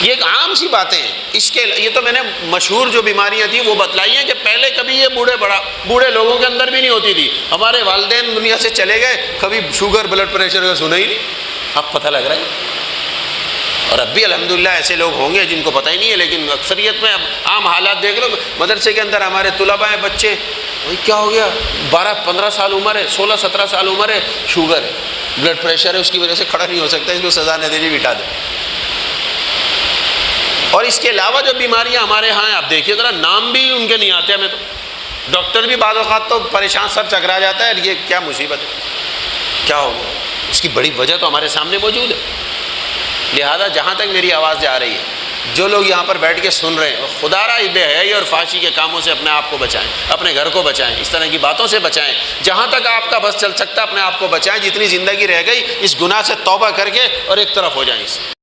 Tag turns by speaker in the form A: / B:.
A: ये एक आम सी बातें हैं। इसके ये तो मैंने मशहूर जो बीमारियां थी वो बतलाई हैं कि पहले कभी ये बूढ़े लोगों के अंदर भी नहीं होती थी। हमारे वालिदैन दुनिया से चले गए, कभी शुगर ब्लड प्रेशर का सुना ही नहीं, अब पता लग रहा है। और अब भी अल्हम्दुलिल्लाह ऐसे लोग होंगे जिनको पता ही नहीं है, लेकिन अक्सरियत में अब आम हालात देख लो। मदरसे के अंदर हमारे तुलबा हैं, बच्चे, वही क्या हो गया, 12-15 साल उम्र है, 16-17 साल उम्र है, शुगर है, ब्लड प्रेशर है, उसकी वजह से खड़ा नहीं हो सकता, इसको सज़ा न देनी, बिठा दे। और इसके अलावा जो बीमारियां हमारे यहाँ हैं, आप देखिए ज़रा, नाम भी उनके नहीं आते हमें। तो डॉक्टर भी बाद औक़ात तो परेशान, सर चकरा जाता है, ये क्या मुसीबत है, क्या हो गया। इसकी बड़ी वजह तो हमारे सामने मौजूद है। लिहाजा जहाँ तक मेरी आवाज़ जा रही है, जो लोग यहाँ पर बैठ के सुन रहे हैं, खुदारा बेहयाई और फाशी के कामों से अपने आप को बचाएं, अपने घर को बचाएं, इस तरह की बातों से बचाएं। जहाँ तक आपका बस चल सकता है अपने आप को बचाएं। जितनी ज़िंदगी रह गई इस गुनाह से तौबा करके और एक तरफ हो जाएं।